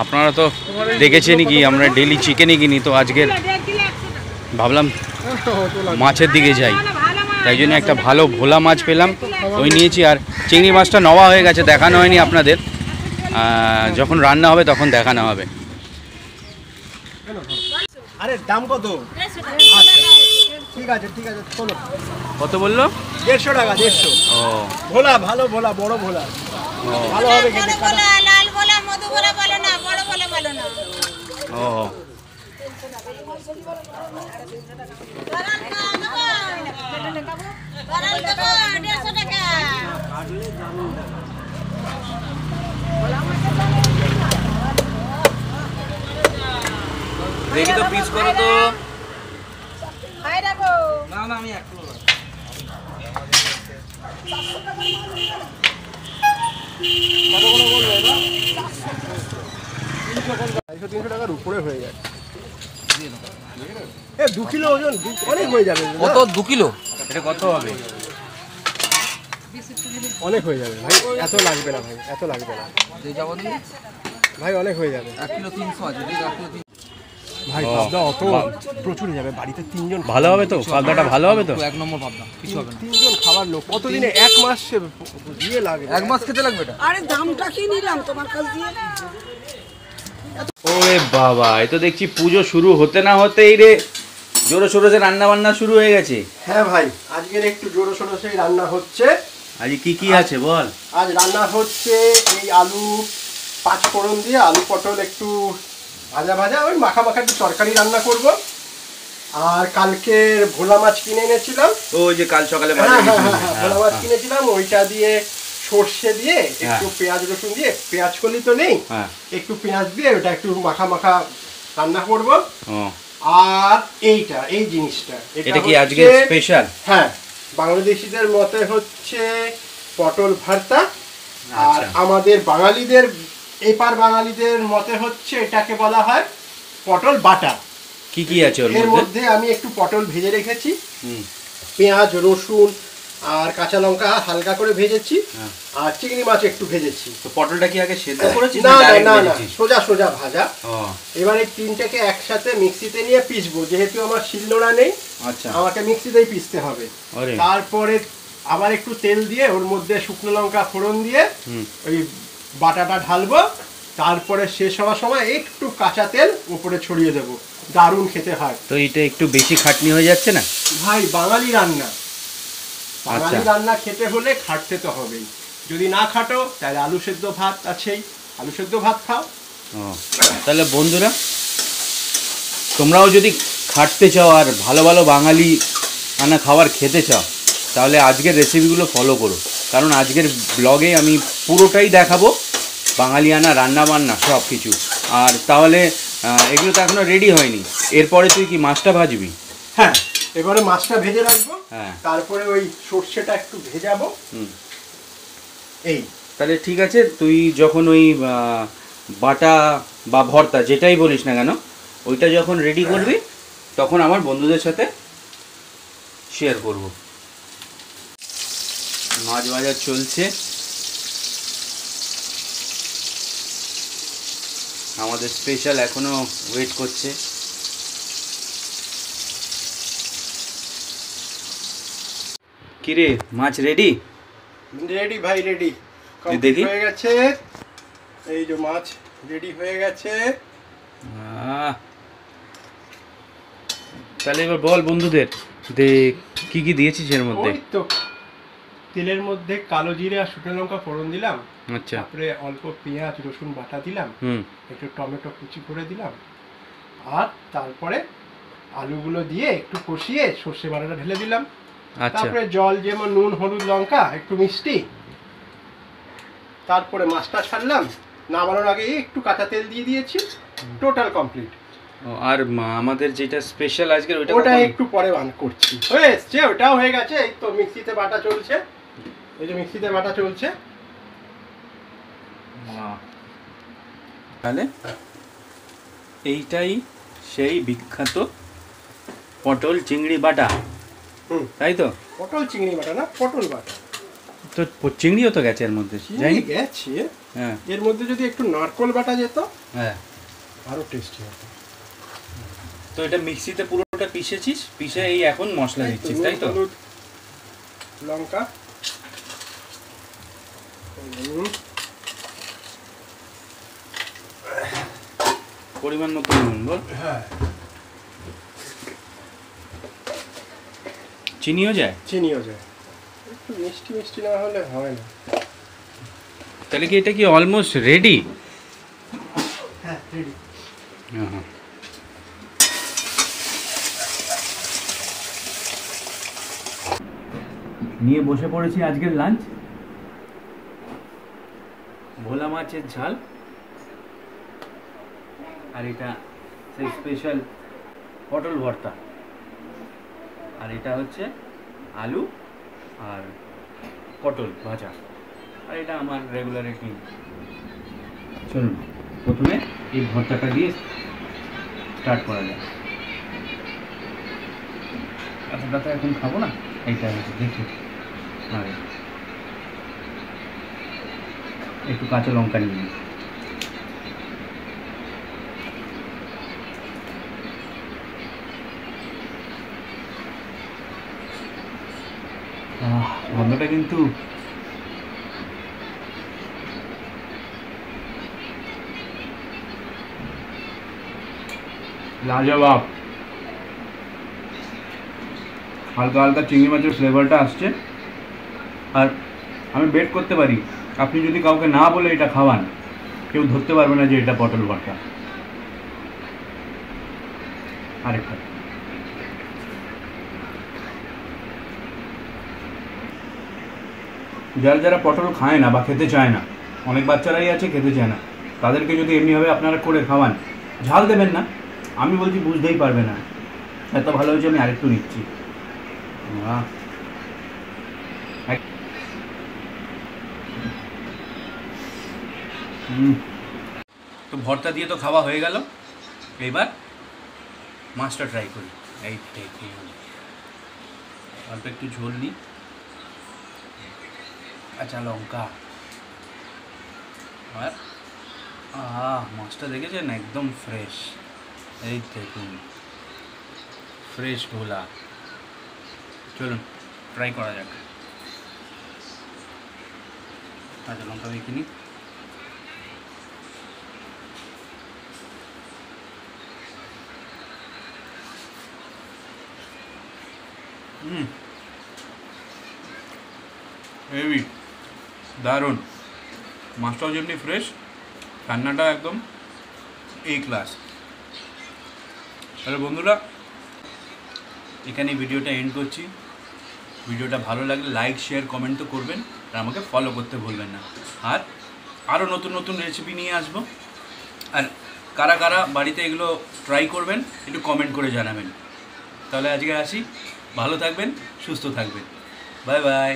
আপনারা তো দেখেছেনই কি আমরা ডেলি চিকেনই কিনি, তো আজকে ভাবলাম মাছের দিকে যাই, তাই জন্য একটা ভালো ভোলা মাছ পেলাম, ওই নিয়েছি। আর চিংড়ি মাছটা নেওয়া হয়ে গেছে, দেখানো হয়নি আপনাদের, যখন রান্না হবে তখন দেখানো হবে। আরে দাম কত? ঠিক আছে চলো। কত বললো? 150 টাকা। 150। ও ভোলা, ভালো ভোলা, বড় ভোলা, ভালো হবে খেতে। লাল ভোলা, মধু ভোলা ভালো না, বড় ভোলা ভালো না। ও দেখি তো পিস করো তো। না না আমি একটু 300 টাকার উপরে হয়ে যায়। 2 কিলো ওজন অনেক হয়ে যাবে। কত? 2 কিলো? এটা কত হবে? অনেক হয়ে যাবে ভাই, এত লাগবে না ভাই, এত লাগবে না ভাই, অনেক হয়ে যাবে। 1 কিলো 300 আছে ভাই। পাবদা অত প্রচুর যাবে, বাড়িতে 3 জন। ভালো হবে তো? পাবদাটা ভালো হবে তো? 1 নম্বর পাবদা, কিছু হবে না। 3 জন খাবার লোক, কতদিনে 1 মাস দিয়ে লাগবে? 1 মাস খেতে লাগবে এটা? আরে দামটা কি নিলাম তোমার কাছ দিয়ে? ওরে বাবা, এই তো দেখছি পুজো শুরু হতে না হতেই রে জোরে সোরে রান্না বান্না শুরু হয়ে গেছে। হ্যাঁ ভাই, আজকের একটু জোরে সোরে রান্না হচ্ছে। আজ কি আছে বল? আজ রান্না হচ্ছে এই আলু 5 ফোড়ন দিয়ে আলু পটল একটু ভাজা, ওই মাখা একটু তরকারি রান্না করব। আর কালকে ভোলা মাছ কিনে এনেছিলাম, ওই যে কাল সকালে ভোলা মাছ কিনেছিলাম, ওইটা দিয়ে সর্ষে দিয়ে একটু পেঁয়াজ রসুন দিয়ে, পেঁয়াজ কলি তো নেই, একটু পেঁয়াজ দিয়ে ওটা একটু মাখা রান্না করব। আর এই জিনিসটা এটা কি আজকে স্পেশাল? হ্যাঁ, বাংলাদেশিদের মতে হচ্ছে পটল ভর্তা, আর আমাদের বাঙালিদের এপার বাঙালিদের মতে হচ্ছে এটাকে বলা হয় পটল বাটা। কি আছে এর মধ্যে? আমি একটু পটল ভেজে রেখেছি, পেঁয়াজ রসুন আর কাঁচা লঙ্কা হালকা করে ভেজেছি, আর চিংড়ি মাছ একটু ভেজেছি। তো পটলটা কি আগে সেদ্ধ করেছিস? না, সোজা ভাজা। এবার এই তিনটাকে একসাথে মিক্সিতে নিয়ে পিসবো, যেহেতু আমার শিলনোড়া নেই, আমাকে মিক্সিতেই পিসতে হবে। তারপরে আবার একটু তেল দিয়ে ওর মধ্যে শুকনো লঙ্কা ফোড়ন দিয়ে ওই বাটাটা ঢালবো, তারপরে শেষ হওয়ার সময় একটু কাঁচা তেল উপরে ছড়িয়ে দেবো। দারুণ খেতে হয়। তো এটা একটু বেশি খাটনি হয়ে যাচ্ছে না ভাই? বাঙালি রান্না খেতে হলে খাটতে তো হবেই। যদি না খাটো তাহলে আলু সেদ্ধ ভাত আছেই, আলু সেদ্ধ ভাত খাও। তাহলে বন্ধুরা, তোমরাও যদি খাটতে চাও আর ভালো ভালো বাঙালি আনা খাবার খেতে চাও, তাহলে আজকের রেসিপিগুলো ফলো করো, কারণ আজকের ব্লগে আমি পুরোটাই দেখাবো বাঙালি আনা রান্না বান্না সব কিছু। আর তাহলে এগুলো তো এখনো রেডি হয়নি, এরপরে তুই কি মাছটা ভাজবি? হ্যাঁ, এবারে মাছটা ভেজে রাখবো, তারপরে ওই সর্ষেটা একটু ভেজাবো। এই তাহলে ঠিক আছে, তুই যখন ওই বাটা বা ভর্তা যেটাই বলিস না কেন, ওইটা যখন রেডি করবি তখন আমার বন্ধুদের সাথে শেয়ার করব। মাছ ভাজা চলছে, আমাদের স্পেশাল এখনো ওয়েট করছে। কিরে, মাছ রেডি? রেডি ভাই, রেডি। দেখি হয়ে গেছে, এই যে মাছ রেডি হয়ে গেছে। তাহলে এবার বল বন্ধুদের দেখ কি দিয়েছিস এর মধ্যে। ওই তো তেলের মধ্যে কালো জিরে আর শুকনো লঙ্কা ফোড়ন দিলাম, আচ্ছা, তারপরে অল্প পেঁয়াজ রসুন বাটা দিলাম, একটু টমেটো কুচি করে দিলাম, আর তারপরে আলুগুলো দিয়ে একটু কষিয়ে সর্ষে বাটাটা ঢেলে দিলাম। তারপরে জল, যেমন নুন হলুদ লঙ্কা একটু মিষ্টি, তারপরে মাছটা ছাড়লাম, নামানোর আগে একটু কাঁচা তেল দিয়ে দিয়েছি। Total complete. আর আমাদের যেটা স্পেশাল আজকে ওটা একটু পরে বান করছি, হয়ে এসছে, ওটাও হয়ে গেছে। এই তো মিক্সিতে বাটা চলছে, এই যে মিক্সিতে বাটা চলছে। তাহলে এইটাই সেই বিখ্যাত পটল চিংড়ি বাটা, তাই তো? পটল চিংড়ি বাটা না, পটল বাটা। তো চিংড়িও তো গেছে এর মধ্যে, গেছে। হ্যাঁ, এর মধ্যে যদি একটু নারকোল বাটা যেত, হ্যাঁ, আরো টেস্টি হতো। তো এটা মিক্সিতে পুরোটা পিষেছিস, পিষে এই এখন মশলা দিচ্ছিস, তাই তো? হলুদ, লঙ্কা, পরিমাণ মতো নুন বল। হ্যাঁ, চিনিও যায়? চিনিও যায়। একটু মিষ্টি মিষ্টি না হলে হয় না। তাহলে কি এটা কি অলমোস্ট রেডি? হ্যাঁ, রেডি। হ্যাঁ, নিয়ে বসে পড়েছি আজকের লাঞ্চ। ভোলা মাছের ঝাল, আর এটা সেই স্পেশাল পটল ভর্তা, আর এটা হচ্ছে আলু আর পটল ভাজা, আর এটা আমার রেগুলার একটি। চলুন প্রথমে এই ভর্তাটা দিয়ে স্টার্ট করা যায়। এতটা তো এখন খাবো না, এইটা হচ্ছে দেখি। আর একটু কাঁচা লঙ্কা নিয়ে নিই। গন্ধটা কিন্তু লাজবাব। হালকা হালকা চিংড়ি মাছের ফ্লেভারটা আসছে, আর আমি বেট করতে পারি আপনি যদি কাউকে না বলে এটা খাওয়ান, কেউ ধরতে পারবে না যে এটা পটল ভর্তা। আরেকটা যারা যারা পটল খায় না বা খেতে চায় না, অনেক বাচ্চারাই আছে খেতে চায় না, তাদেরকে যদি এমনিভাবে আপনারা করে খাওয়ান, ঝাল দেবেন না, আমি বলছি বুঝতেই পারবে না। এত ভালো হয়েছে, আমি আরেকটু নিচ্ছি। তো ভর্তা দিয়ে তো খাওয়া হয়ে গেল, এবার মাছটা ট্রাই করি। এই অল্প একটু ঝোল নিই, কাঁচা লঙ্কা, আর মাছটা দেখেছেন একদম ফ্রেশ। এই দেখুন ফ্রেশ ভোলা। চলুন ট্রাই করা যাক। কাঁচা লঙ্কা মেখে নিই। হেভি, দারুণ। মাছটাও যেমনি ফ্রেশ, রান্নাটা একদম এ ক্লাস। তাহলে বন্ধুরা, এখানে ভিডিওটা এন্ড করছি। ভিডিওটা ভালো লাগলে লাইক, শেয়ার, কমেন্ট তো করবেন, আর আমাকে ফলো করতে ভুলবেন না। আর আরও নতুন নতুন রেসিপি নিয়ে আসবো। আর কারা কারা বাড়িতে এগুলো ট্রাই করবেন একটু কমেন্ট করে জানাবেন। তাহলে আজকে আসি, ভালো থাকবেন, সুস্থ থাকবেন, বাই বাই।